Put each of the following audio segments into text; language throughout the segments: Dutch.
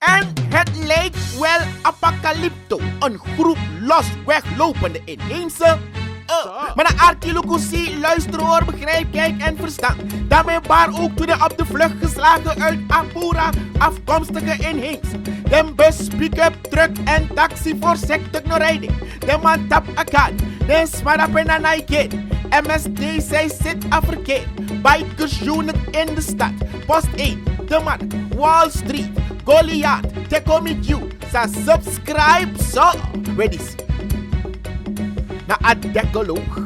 En het lijkt wel apocalypto, een groep los weglopende inheemse. Maar de archeologie, luister, hoor, begrijp, kijk en verstaan. Daarmee baar ook toen de op de vlucht geslagen uit Apura afkomstige inheemse. De bus, pick-up, truck en taxi voor sectorrijding. De man tap akad, de smarapena naikid. MSD, zij zit afverkeerd. Bikers unit in de stad. Post 1, de markt, Wall Street, Goliath, Tecomic sa subscribe zo. Ready? Na een decaloog.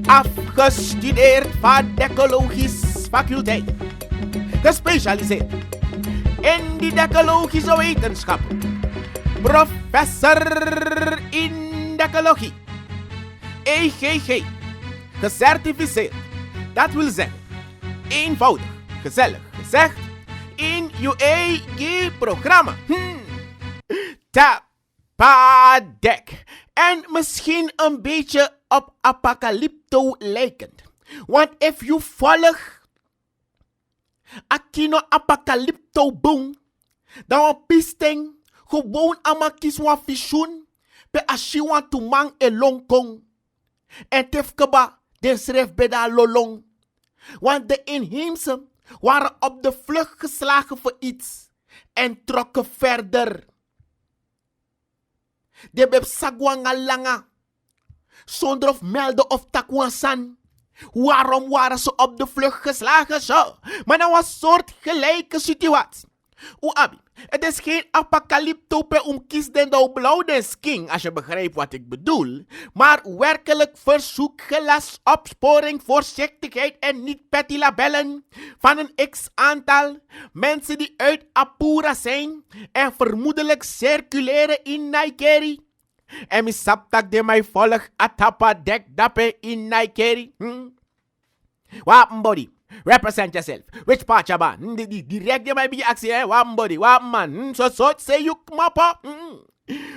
Afgestudeerd van decologisch faculteit. Gespecialiseerd in die decologische wetenschappen. Professor in decologie. EGG. Gecertificeerd. Dat wil zeggen, eenvoudig, gezellig gezegd, in UAG-programma. Tapadek. En misschien een beetje op apocalypto lijkend. Want if you volgt Akino apocalypto boom, dan een pisting gewoon ama kiswa visioen pe ashiwa tumang elongkong. En tefkeba den schreef beda lolong. Want de inheemse waren op de vlucht geslagen voor iets en trokken verder. De beb sagwanga langa. Zonder of melden of takwansan. Waarom waren ze op de vlucht geslagen zo? Maar dat was een soort gelijke situatie. Abi, het is geen apocalypto per kies den nou blauw den king, als je begrijpt wat ik bedoel. Maar werkelijk verzoek, gelas, opsporing, voorzichtigheid en niet petty labellen van een x-aantal mensen die uit Apura zijn en vermoedelijk circuleren in Naikeri. En mi saptak de mij volg atapa dek dape in Naikeri. Wapenbody. Represent yourself. Which part you ban? Direct je mij bij actie, hè? Wapenbody, wapenman. Zo say you mappa.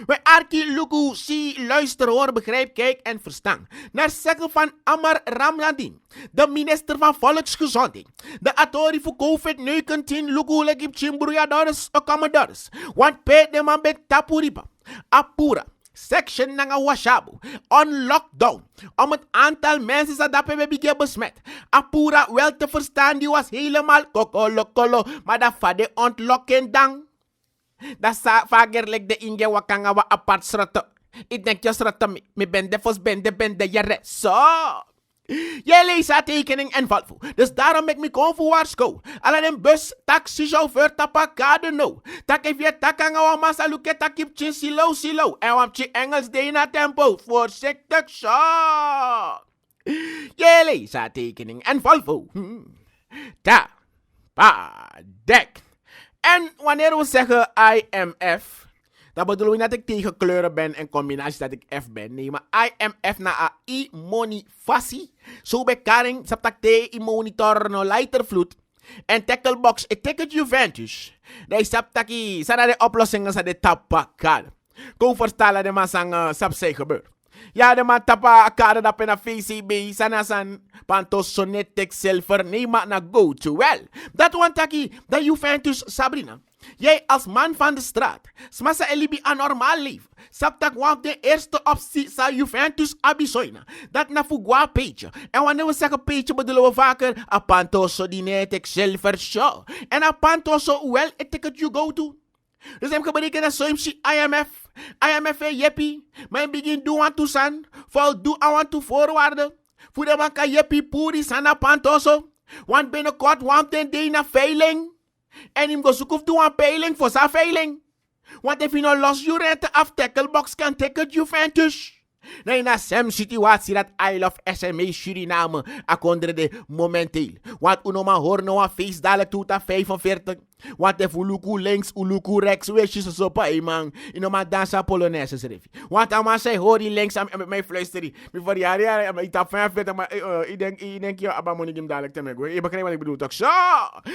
We arki luku, zie, luister, hoor, begrijp, kijk en verstaan. Naar zeggen van Amar Ramladin, de minister van Volksgezondheid. De authority voor COVID-19 luku legip chimbroeadores o commodores. Want pe de man bet tapuripa. Apura. Section nanga washabu. On lockdown. Om het aantal mensen dat daarbij hebben besmet. Apura wel te verstaan, die was helemaal kokolo. Maar dat vade ontlokken dan. Dat sa vagerlijk de inge wakanga wa apart srotte. Ik denk je srotte me bende fos bende jere. Zo. Jij leest haar tekening en valvo. Dus daarom ik me kon voor waarschuwen. Alleen een bus, taxi, chauffeur, tapakade no. Tak if je takanga wa masa luke takip chin silo. En wam chi Engels de na tempo. Voorzichtig zo. Jij leest haar tekening en valvo. Tapadek. En wanneer we zeggen IMF, dat bedoelen we dat ik tegen kleuren ben en combinatie dat ik F ben. Nee, maar IMF na immunifacie. Zo bij Karing, saptak te monitor no lightervloed. En tacklebox, ik ticket Juventus. Dat saptaki, sana de oplossingen sa de tapakade. Kom verstalen de man sang sapsay gebeur. Ja, de man tapa akade dat in a VCB, sana san pantos sonetek silver, nee maar na go to well. Dat wantaki, dat Juventus Sabrina. Jij als man van de straat, smasa elibi anormaal leven. Saptak wap de eerste optie sa Juventus abisoina. Dat na fugwa page. En wanneer we zeggen page bedoelen we vaker a pantoso dinetek silver show. En a pantoso well a ticket you go to. Dus hem gebreken dat zo'n IMF. IMF jeppie. Mijn begin doen aan toesan. Vol doe aan toe voorwaarden. Voor de man kan jeppie puri sana pantoso. Want binnenkort want den day na veiling. En hem go zoeken of doe aan peiling voor zijn veiling. Want if je nou los je rente af tacklebox kan ticket Juventus. Nee, na sem situatie dat I love SMA Suriname akondre de momenteel. Want unoma hoor nou een feest dadelijk toe ta 45. Want if uluku links, uluku rechts, wees je zo pa man. Inoma dansa Polonaise schreef. Want ama zij hoor die links aan mijn fluisteren. Voor die jaren, ik tap 45, maar ik denk ja, abba moet ik hem dadelijk te maken. Je begrijpt wat ik bedoel toch? Zo!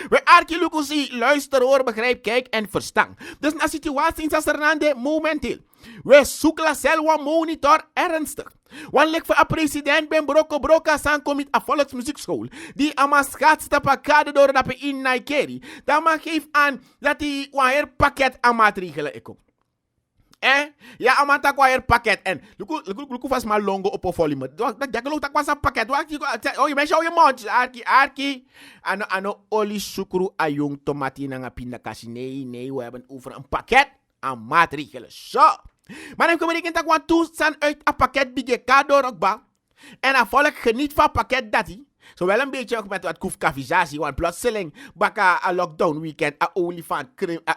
We archeologie zie, luister, hoor, begrijp, kijk en verstaan. Dus na situatie is er aan de momenteel. We zoeken la selwa monitor ernstig. Want ik voor een president ben broka san komit a volksmuziekschool. Die amaskat stapakade door dat in Nijkeri. Dan mag geef aan dat hij een pakket aan maatregelen is. Ja, amata kwa er pakket en luku vast maar longo op volume. Dat geloof dat was een pakket. Oh, je bent zo je mond. Arki. Ano oli sukru ayung tomati na pindakashi. Nee, we hebben over een pakket aan maatregelen. Zo. Maar dan kom ik in dat want toestaan uit een pakket bige door ook ba. En dan volk geniet van pakket dat hij. Zowel een beetje ook met wat koefkavisatie, want plotseling baka a lockdown weekend, a olifant,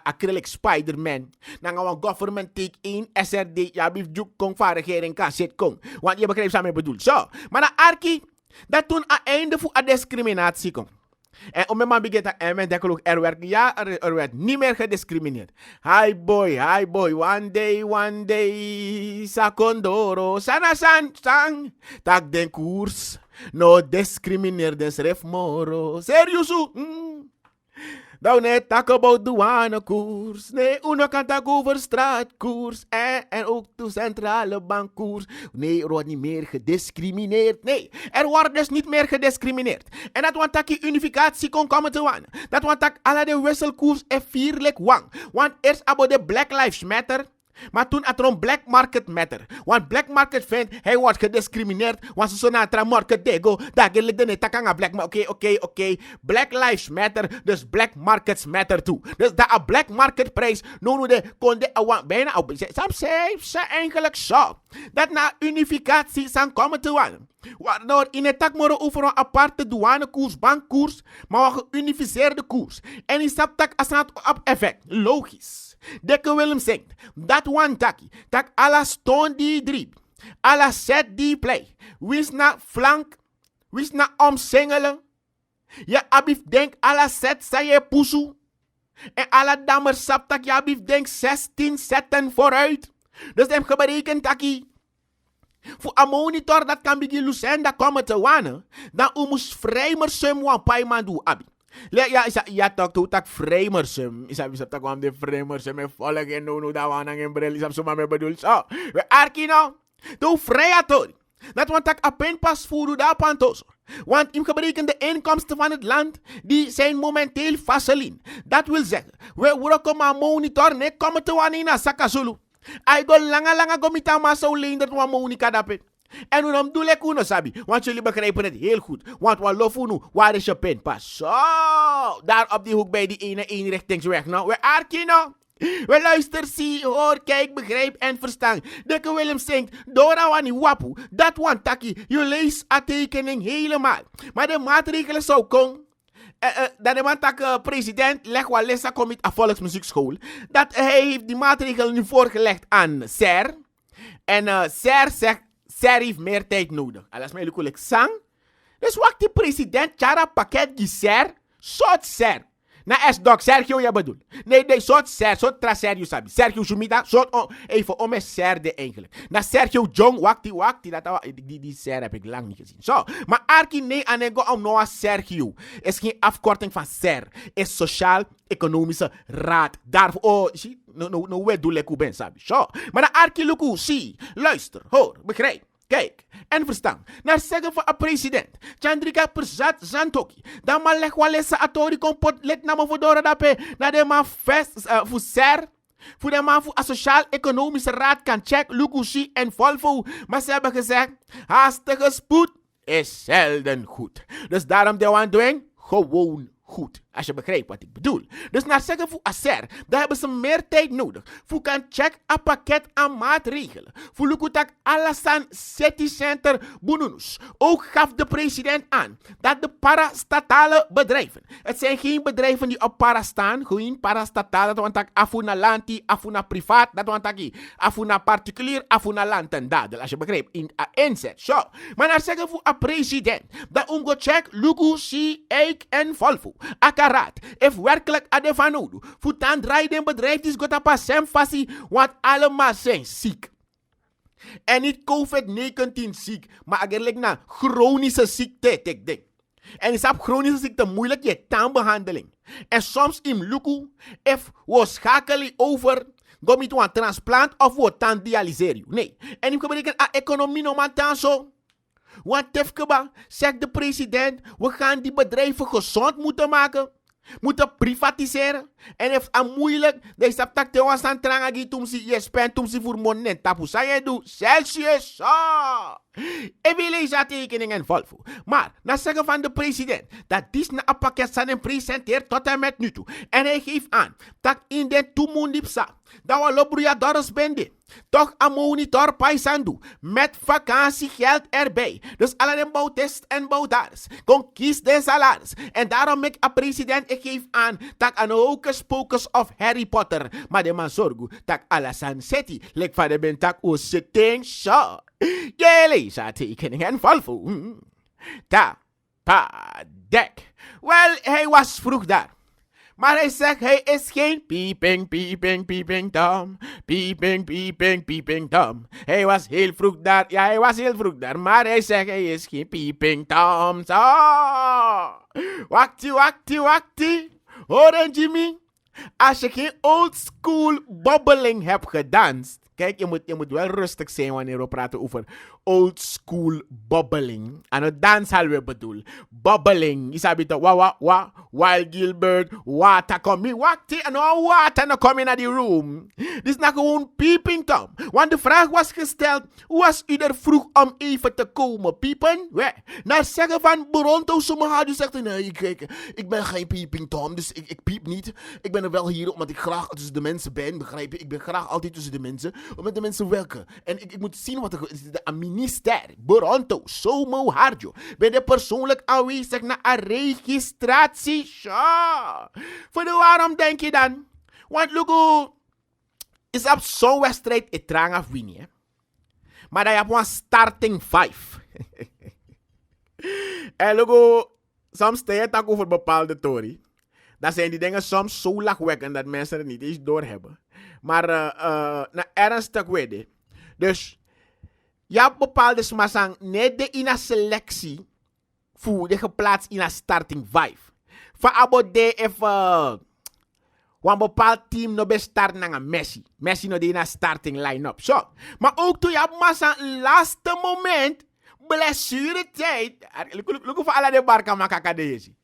acrylic Spider-Man. Dan gaan we government take in, SRD, ja, bief juk kong van regering kan zit kong. Want je begrijpt wat ik bedoel. Zo, maar na Arki, dat toen een einde voor a discriminatie komt. En om mijn man begint te men denkt ook, er werd niet meer gediscrimineerd. Hi boy, one day, sakondoro, sang, tak den koers. No discrimineer des ref moro. Seriously? Nou net tak about douanekoers. Nee, uno kan tak over straatkoers. En ook de centrale bankkoers. Nee, er wordt niet meer gediscrimineerd. Nee, er wordt dus niet meer gediscrimineerd. En dat want die unificatie kon komen te wan. Dat want tak alle de wisselkoers en vierlijk wang. Want eerst about de Black Lives Matter. Maar toen had er een black market matter. Want black market vindt, hij wordt gediscrimineerd. Want ze zo naar het market dego. Daar gelijk de net aan black market. Oké. Black lives matter. Dus black markets matter too. Dus dat een black market prijs. Nou, de konde bijna op. Ze eigenlijk zo. Dat na unificatie zijn komen te worden. Waardoor in het tak maar over een aparte douanekoers, bankkoers. Maar een geunificeerde koers. En in saptak asnaat op effect. Logisch. Dekke Willem zingt. Dat one taki. Tak alla stone die driep. Alla set die play. Wis na flank. Wis na omsingelen. Ja abif denk alla set sa je poesu. En alla dammer saptak ja abif denk 16 zetten vooruit. Dus hem geberekend taki. Voor een monitor dat kan begin Lucenda komen te wanen. Dan moest vreemder sum wan paiman doen abi. Ja, tak vreemdersum. Isa tak kwam de vreemdersum en volk en no da wan en bril isap suma me bedoel. So, we arki nou. Do vreatori. Dat want tak apen pas voeru da pantos. Want im gebreken de inkomsten van het land, die zijn momenteel vaseline. Dat wil zeggen, we worden maar monitor, ne komen te wan in Sakazulu. I go langa gomita ma so leen dat wan monika dapet. En hoe doe ik uno sabi? Want jullie begrijpen het heel goed. Want wat lof nu, waar is je pinpas? Zo, daar op die hoek bij die ene eenrichtingsweg. Nou, we arkie nou. We luister, zie, hoor, kijk, begrijp en verstaan. Dikke Willem zingt, Dora wani wapu. Dat wan taki, je leest a tekening helemaal. Maar de maatregelen zou komen. Dat de man president leg wel lessa komt aan volksmuziekschool. Dat hij heeft die maatregelen nu voorgelegd aan SER. En SER zegt, SER heeft meer tijd nodig. Alas mij lukulik sang. Dus wat die president Chara pakket die SER, soort SER. Na S-Doc, Sergio, ja bedoel. Nee, soort SER, soort tra Sergio sabi. Sergio Sumida, soort even om een SER de eigenlijk. Na Sergio Jong, wakti, die SER heb ik lang niet gezien. Zo, maar Arki nee anego om Noah Sergio. Is geen afkorting van SER. Is Sociaal-Economische Raad. Daarvoor, zie, no, we doen lekker ben sabi. Zo, maar de Arki luku, zie, luister, hoor, begrijp. Kijk, en verstaan. Naar zeggen van een president. Chandrika Persat Zantoki. Dan maar leg wel eens atori kompot let na me voor door dat na de man vest voor SER. Voor de man voor een sociaal-economische raad kan check, Lukushi en Volvo. Maar ze hebben gezegd, haastige spoed is zelden goed. Dus daarom de one doing, gewoon goed. Als je begrijpt wat ik bedoel. Dus naar zeggen voor ASER, daar hebben ze meer tijd nodig. Voor kan check een pakket aan maatregelen. Voor lukutak alasan city center bununus. Ook gaf de president aan dat de parastatale bedrijven. Het zijn geen bedrijven die op para staan. Gewoon parastatale. Dat want afuna lanti, afuna privaat. Dat want afuna particulier, afuna lantendadel. Als je begrijpt. In inzet. Zo. Maar naar zeggen voor een president. Dat omgo check luku si eik en volvo. Karat, if werkelijk adevanodu. Voetan draait een bedrijf die gaat pas sem fassie, want allemaal zijn ziek. En niet COVID-19 ziek, maar eigenlijk na chronische ziekte, ik denk. En is op chronische ziekte moeilijk je taanbehandeling. En soms in luku, if we schakelen over Gomi to een transplant of wat dan dialyseer je. Nee. En ik betekent a economie no man dan zo. Want tefkeba, zegt de president, we gaan die bedrijven gezond moeten maken. Moeten privatiseren. En heeft het moeilijk. Deze tak te was aan trangagi tumsi je spent tumsi voor monen tapu. Sa je doe Celsius. En we lezen dat tekening en Volvo. Maar, na zeggen van de president, dat dit na een pakket zijn presenteert tot en met nu toe. En hij geeft aan, dat in de toemundipsa, dat we lobruya doros bende. Toch een monitor paisandu. Met vakantiegeld erbij. Dus alle den bouwtest en bouwdaars. Kon kies de salaris. En daarom ik een president ik geef aan. Dat een hocus pocus of Harry Potter. Maar de man zorgu. Dat alles aan zeti. Lek van de bentak o sitting show. Jullie zat tekening en Volvo. Ta. Pa. Dek. Wel, hij was vroeg daar. Maar hij zegt, hij is geen pieping, pieping, pieping Tom. Pieping, pieping, pieping Tom. Hij was heel vroeg daar. Ja, hij was heel vroeg daar. Maar hij zegt, hij is geen pieping Tom. Zo. Wakti, wakti, wakti. Hoor Jimmy. Als je geen old school bobbeling hebt gedanst. Kijk, je moet wel rustig zijn wanneer we praten over old school bobbeling. En het danshal we bedoel. Bobbeling. Isabi to wa. Wild Gilbert. Water come wakti. En no water no come in the room. Dit is nou gewoon peeping Tom. Want de vraag was gesteld. Was u er vroeg om even te komen piepen? Nou zeggen van Boronto Sommerhadu zegt. Nee, ik ben geen peeping Tom. Dus ik piep niet. Ik ben er wel hier omdat ik graag tussen de mensen ben. Begrijp je? Ik ben graag altijd tussen de mensen. Om met de mensen werken. En ik moet zien wat de minister Boronto Sommerhadu ben je persoonlijk aanwezig naar een registratie. Voor de waarom denk je dan? Want Lugo is op zo'n wedstrijd een trang af winnen. Maar dan heb je een starting 5. En Lugo, soms sta je het over bepaalde tory. Dan zijn die dingen soms zo lachwekkend dat mensen het niet eens doorhebben. Maar ernstig weten. Dus je hebt bepaalde smasang net in een selectie voor de geplaatst in een starting 5. Van abode even een bepaald team no bestart naar een Messi. Messi no die na starting line-up. Zo. Maar ook toen je hebt massa laatste moment blessuretijd. Look voor alle de barka makaka deze.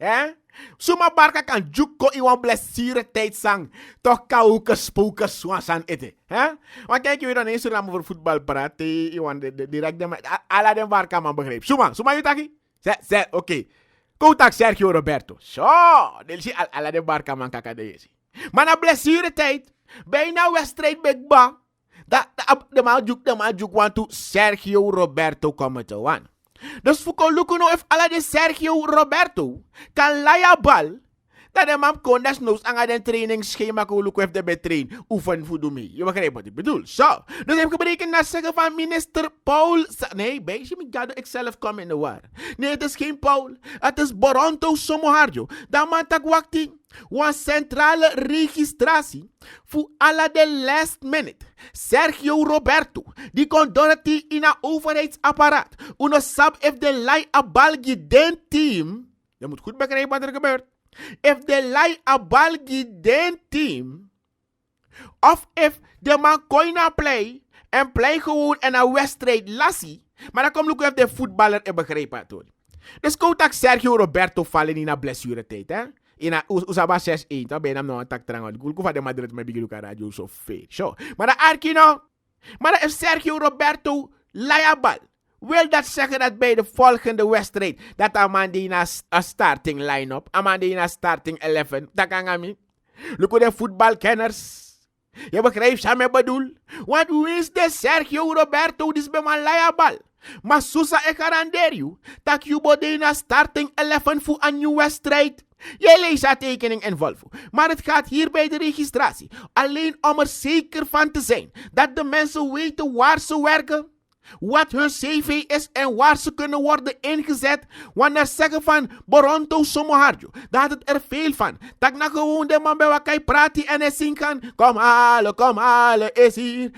Suma barka kan juko iwan blessuretijd sang. Toch kan ook spoken swansan eten. Want kijk je weer dan eens over voetbal praten. Iwan direct de alle de barka man begreep. Suma je taki? Oké. Koutak Sergio Roberto. Zo, dit is alle de barka man kaka deze. Maar na blessuretijd, bijna wedstrijd bekba. De man juk want to Sergio Roberto komen te wan. Dus voor lukken nou if alle de Sergio Roberto kan laia bal. Dat de man kon desnoods aan de trainingsschema kon lukken if de betrain oefen voor mee. Je begrijpt wat ik bedoel. Zo. Dus heb ik berekend naar zeggen van minister Paul. Nee, beetje ik zelf kom in de war. Nee, het is geen Paul. Het is Boronto Sommerhadu. Dat man tak wakti. Een centrale registratie voor alle de last minute. Sergio Roberto, die kon dorati in een overheidsapparaat. Uno sab if de lay a balgi den team. Je moet goed begrijpen wat er gebeurt. If de lay a balgi den team. Of if de man koina play. En play gewoon in een wedstrijd lassie. Maar dan komt ook de voetballer en begrijpen. Dus koutak Sergio Roberto vallen in een blessuretijd, hè. Ina usaba 6-1, dan ben je hem nog een tak trangen. Gulko van de Madrid met Bigluka Radio zo veel. Maar dat Arkino, maar dat is Sergio Roberto Layabal. Wil dat zeggen dat bij de volgende wedstrijd dat een man die in een starting line-up, een man die in een starting 11, dat kan gaan niet. Look de voetbalkenners. Je begrijpt wat ik bedoel? Want wie is de Sergio Roberto die is bij mijn Layabal? Maar Susa ik garandeer je dat je bude in een starting 11 voor een nieuwe wedstrijd. Jij leest haar tekening en Volvo. Maar het gaat hier bij de registratie alleen om er zeker van te zijn dat de mensen weten waar ze werken. wat hun cv is en waar ze kunnen worden ingezet. Wanneer ze zeggen van Boronto Somoharjo, daar had het er veel van. Dat na gewoon de man bij wakai praten en hij zien kan. Kom halen, is hier.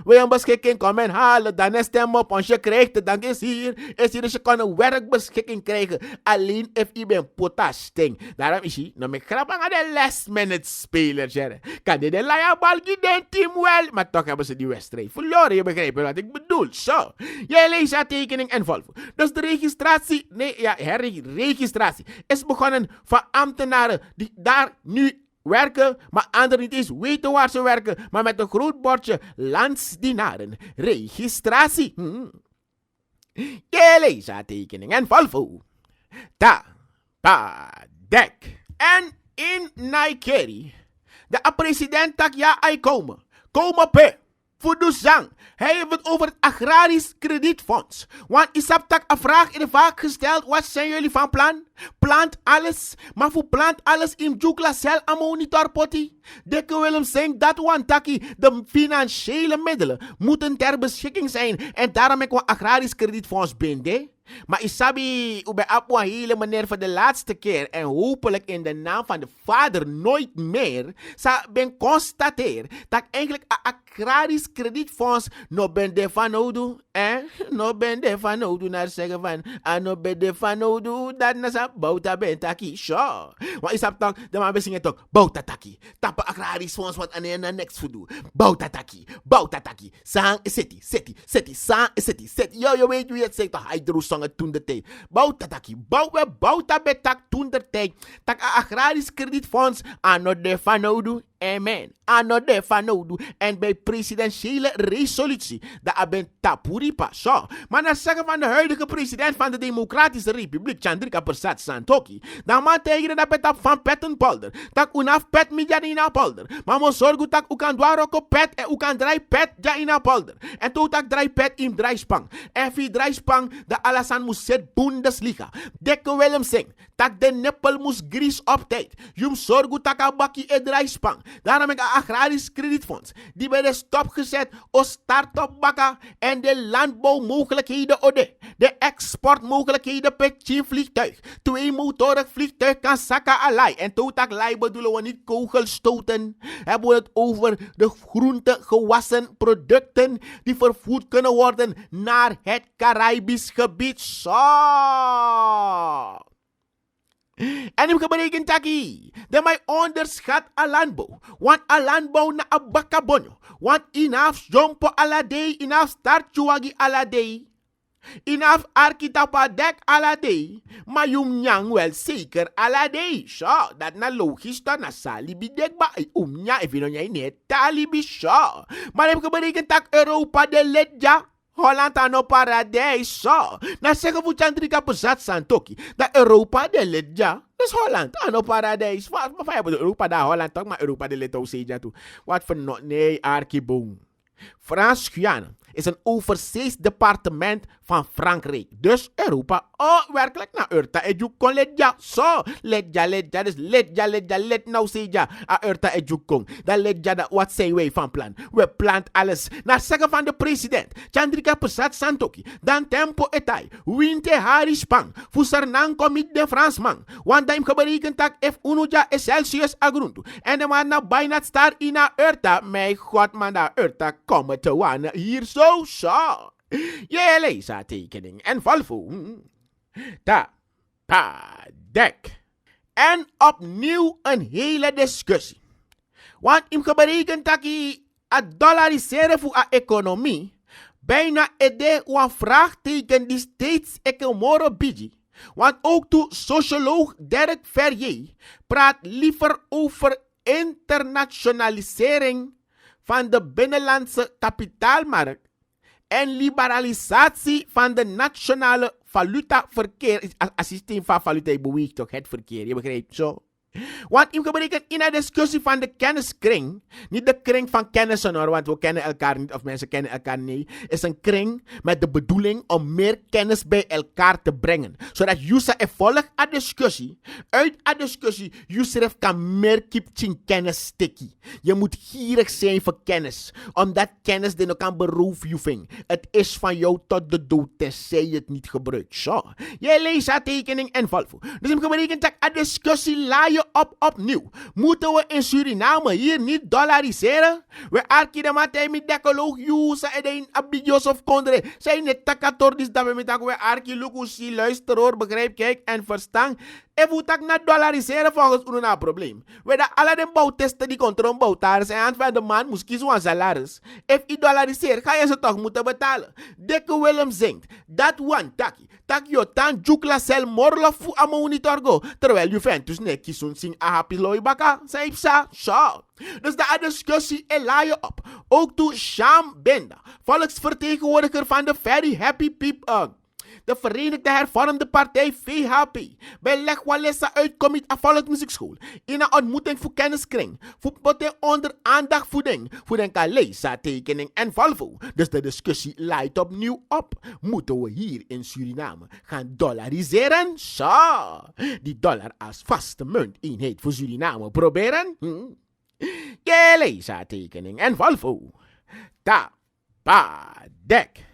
Wil je een beschikking, kom en halen. Dan is stem op, als je krijgt het, dan is hier. Dus je kan een werkbeschikking krijgen. Alleen if je bent potasting. Daarom is hij, nou met grappig aan de last minute speler. Kan dit de laaiabal geven team wel. Maar toch hebben ze die wedstrijd verloren. Je begrijpt wat ik bedoel. Zo. Jij leest je tekening en Volvo. Dus de registratie, registratie is begonnen van ambtenaren die daar nu werken, maar anderen niet eens weten waar ze werken, maar met een groot bordje landsdienaren. Registratie. Jij leest je tekening en Volvo. Dek. En in Nigeria, de president tak ja ay komen pe. Voor de zang. Hij heeft het over het agrarisch kredietfonds. Want Isap tak een vraag in de vaak gesteld. Wat zijn jullie van plan? Plant alles. Maar voor plant alles in Jukla cel aan monitor potty. Dikke Willem zegt dat wantaki de financiële middelen moeten ter beschikking zijn. En daarom ik een agrarisch kredietfonds binden. Maar Isabi, u bent op een hele manier voor de laatste keer. En hopelijk in de naam van de vader nooit meer. Zou ben constateer dat eigenlijk een agrarisch kredietfonds no ben de van nodig. No ben de van nodig naar zeggen van. No ben de van nodig. Dat na sa bouta ben taki. Sure. Want Isab toch, de man bezingen toch. Bouta taki. Tappen agrarisch fonds wat aan de next voor doen. Bouta taki. Sang is city. Sang is city. Yo, weet wie het zegt toch. Hij droeg toen de tijd. Bouta betak toen de tijd. Tak agrarisch kredietfonds aan de van nodig. Amen. Ano de fanodu. En bij presidentiële resolutie. Dat ben tapuripa. Zo. Maar na zeggen van de huidige president van de Democratische Republiek. Chandrika Persat Santokhi. Dan man tegen dat betap van petten polder. Tak unaf pet midja in polder. Maar mo zorgu tak u kan dwaroko pet. En u kan draai pet ja in polder. En toen tak draai pet in draaispang. En via draaispang. De alasan moest zet Bundesliga. Dekke Willem zing. Tak de nippel moest gries op tijd. Jum zorgu tak a bakkie e draaispang. Daarom heb ik een agrarisch kredietfonds. Die bij de stop gezet als start-up bakken en de landbouwmogelijkheden ode. De exportmogelijkheden per vliegtuig. 2-motorig vliegtuig kan zakken alai. En totak lai bedoelen we niet kogelstoten. Hebben we het over de groente, gewassen producten die vervoerd kunnen worden naar het Caribisch gebied. Zo. En ik berekend taki. Dat mij onderschat aan landbouw. Want aan landbouw na abakabonyo. Want inaf jompo aladei, inaf startjuagi aladei. Inaf arkitapa dek aladei. Maar jum nyang wel zeker aladei. Zo, dat na logisch dan na salibi dek ba. Nya even jij net talibi zo. Maar heb ik berekend tak Europa de ledja. Holland aan op paradijs, zo. Na zeggen we Chandrika Persat Santokhi. Dat Europa de lid, ja. Dat is Holland aan op paradijs. Maar hebben we Europa daar Holland toch, maar Europa de lid ook zeker toe. Wat voor no, nee, Arkiboom. Frans-Guyana is een overzees departement van Frankrijk. Dus Europa, werkelijk naar Urta Ejukon ledja. Zo, ledja, dus ledja, nou zeja. Urta Ejukon. Dan ledja dat wat zijn wij van plan. We plant alles. Naar zeggen van de president, Chandrika Persat Santokhi, dan tempo etai, winte hari spang, fusarnang komit de Fransman. Want dan geberekend tak if unuja is Celsius agruntu. En de man na bijna star in a Urta. Mijn god man, na Urta komen te wanen hier zo. Je leest haar tekening en Volvo. Dek. En opnieuw een hele discussie. Want in geberekend dat je het dollariseren voor de economie bijna een vraagteken die steeds ekomoro biji. Want ook de socioloog Dirk Verrier praat liever over internationalisering van de binnenlandse kapitaalmarkt en liberalisatie van de nationale valutaverkeer. Het systeem van valuta beweegt toch het verkeer, je begrijpt zo? Want ik betekent in een discussie van de kenniskring, niet de kring van kennissen hoor, want we kennen elkaar niet of mensen kennen elkaar niet, is een kring met de bedoeling om meer kennis bij elkaar te brengen. Zodat Yusa er volgt aan discussie, uit een discussie, Yusuf kan meer kipchen kennis stikken. Je moet gierig zijn voor kennis, omdat kennis die nog kan beroven. Het is van jou tot de dood, tenzij je het niet gebruikt. Zo, jij leest haar tekening en valvo. Dus ik betekent dat een discussie laai je opnieuw. Moeten we in Suriname hier niet dollariseren? We arki de matei met decoloog Yusa en een abidjos of kondre. Zijn net takatordis dat we met we arki lukusi luister hoor, begrijp, kijk en verstaan. En hoe tak na dollariseren volgens ons een probleem. We dat alle de bouwtesten die controle bouwtaars en aan van de man moest kiezen een salaris. If je dollariseert, ga je ze toch moeten betalen. Dekke Willem zingt. Dat one taki. Tak yo tan jukla sel morlo fu a monitor go. Terwijl Juventus ne kisun sing ahapi loi baka. Zei psa. Zo. Dus de discussie laaien op. Ook toe Sham Benda. Volksvertegenwoordiger van de Very Happy People. De Verenigde Hervormde Partij VHP. Bij Legwalesa uitkomt aan Volksmuziekschool. In een ontmoeting voor kenniskring. Voor poten onder aandacht voeding. Voor een kalesa tekening en valvo. Dus de discussie leidt opnieuw op. Moeten we hier in Suriname gaan dollariseren? Zo. Die dollar als vaste munteenheid voor Suriname proberen? Kalesa tekening en valvo. Ta. Pa. Dek.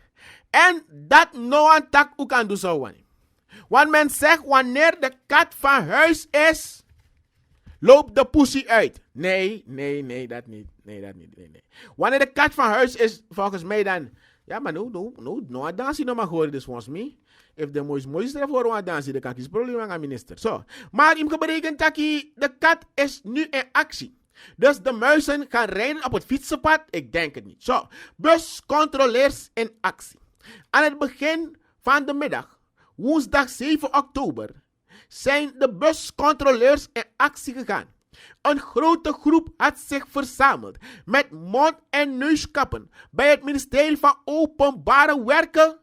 En dat no aan tak ook kan doen zo. Want men zegt wanneer de kat van huis is, loopt de poesie uit. Nee, dat niet. Nee. Wanneer de kat van huis is, volgens mij dan, ja maar no dansie nog maar horen dus volgens mij. If de mooiste voor een dansie, dan kan ik probleem aan minister. Zo. Maar ik berekent dat de kat is nu in actie. Dus de muizen gaan rijden op het fietsenpad? Ik denk het niet. Zo. Buscontroleurs in actie. Aan het begin van de middag, woensdag 7 oktober, zijn de buscontroleurs in actie gegaan. Een grote groep had zich verzameld met mond- en neuskappen bij het ministerie van Openbare Werken.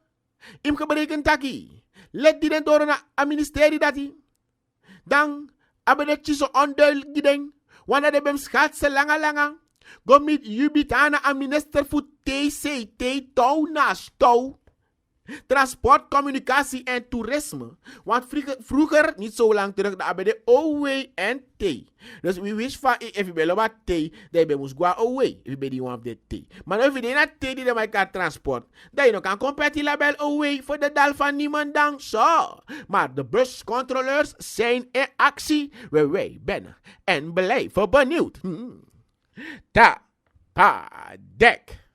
In gebreken taki. Let die den door naar het ministerie dat hij. Dan hebben de zo onduidelijk ding. Wanneer de bem schatsen lange. Gomit jubitana aan minister voor TCT touw naast touw. Transport, communicatie en toerisme. Want vroeger, niet zo lang terug, dat hebben de OWNT. Dus we wist van, if je bent wat T, dan ben je gaan away. If je bent die one of the T. Maar als je niet T die dan elkaar transport, dan je nog kan competi label away voor de dal van niemand dan zo. Maar de buscontroleurs zijn in actie. Wij ben en blijven benieuwd. Ta, pa, dek.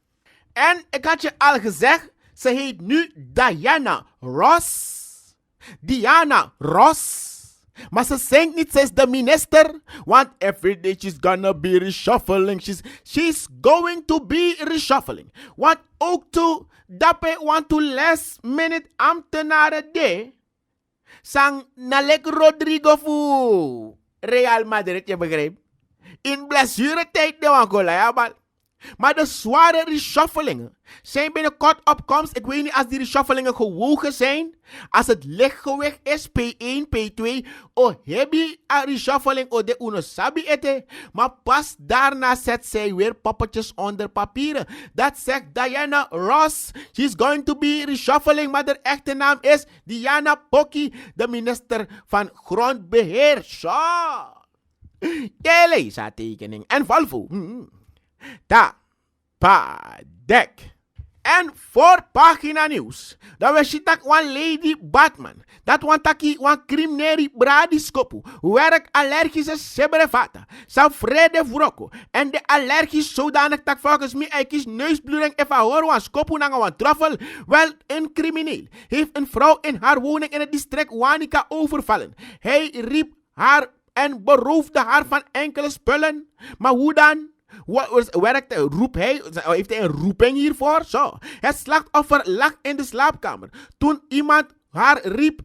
En ik had je al gezegd, ze heet nu Diana Ross. Maar ze zingt niet, ze is de minister. Want every day she's gonna be reshuffling. She's going to be reshuffling. Want ook to dape want to last minute ambtenaren de. Sang Nalek Rodrigo voor Real Madrid, je begrijpt. In blessuretijd de wankola, ja maar. Maar de zware reshufflingen zijn binnenkort op komst. Ik weet niet als die reshufflingen gewogen zijn. Als het lichtgewicht is, P1, P2. Heb je een reshuffling of de unosabi ete. Maar pas daarna zet zij weer poppetjes onder papieren. Dat zegt Diana Ross. She's going to be reshuffling. Maar de echte naam is Diana Pocky, de minister van Grondbeheer. Zo. Jij leest haar tekening en valvo. Ta, pa, dek. En voor pagina nieuws. Dat we shitak wan Lady Batman. Dat wan taki wan crimineri bradiskopu. Werk allergische sebrevata. Sa vrede vroko. En de allergisch zodanig tak volgens mij eikis neusbloeding even hoor wan skopu nanga wan truffel. Wel een crimineel heeft een vrouw in haar woning in het district Wanica overvallen. Hij riep haar en beroofde haar van enkele spullen. Maar hoe dan? Heeft hij een roeping hiervoor? Zo. Het slachtoffer lag in de slaapkamer. Toen iemand haar riep.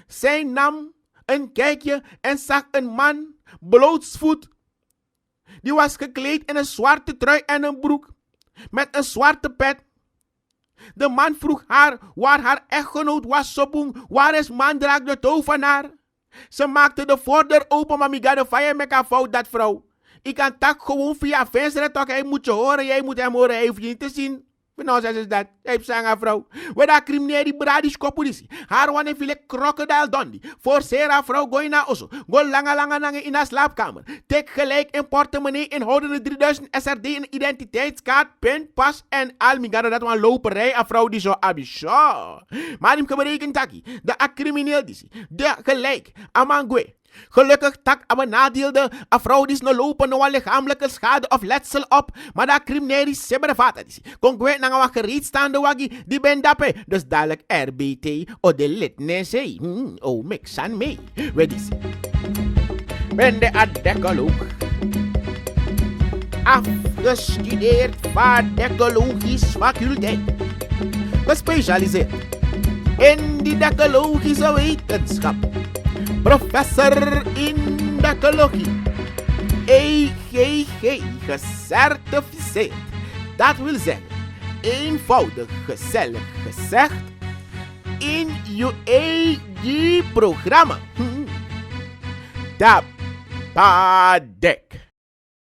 Zij nam een kijkje en zag een man blootsvoet. Die was gekleed in een zwarte trui en een broek. Met een zwarte pet. De man vroeg haar waar haar echtgenoot was. Waar is Mandraak de tovenaar? Ze maakte de voordeur open, maar ik ga de fire met haar fout dat vrouw. Ik kan tak gewoon via venster toch, hij moet je horen, jij moet hem horen, hij hoeft je niet te zien. Nou, zei ze dat. Hij heeft zijn vrouw. We daar crimineel die bradisch politie. Haar wane file crocodile dondi. Forceer haar vrouw gooi naar osso. Go lange in haar slaapkamer. Tek gelijk in portemonnee inhoudende 3000 SRD in identiteitskaart, pen, pas en al. Migara dat een loperij aan vrouw die zo abisho. Maar die berekent taki. De crimineel die. De gelijk. Amangwe. Gelukkig tak aan nadeelde een vrouw die no lopen no lichamelijke schade of letsel op, maar dat crimineel is sebere vata die. Kon kwijt naar een gereedstaande waggie die ben dappe, dus dadelijk RBT of de litnese. Oh, mix aan mee. We die ben de adekoloog. Afgestudeerd vaardecologisch faculteit. Gespecialiseerd in die decologische wetenschap. Professor in decologie. EGG gecertificeerd. Dat wil zeggen, eenvoudig gezellig gezegd, in je EG-programma. Tapadek.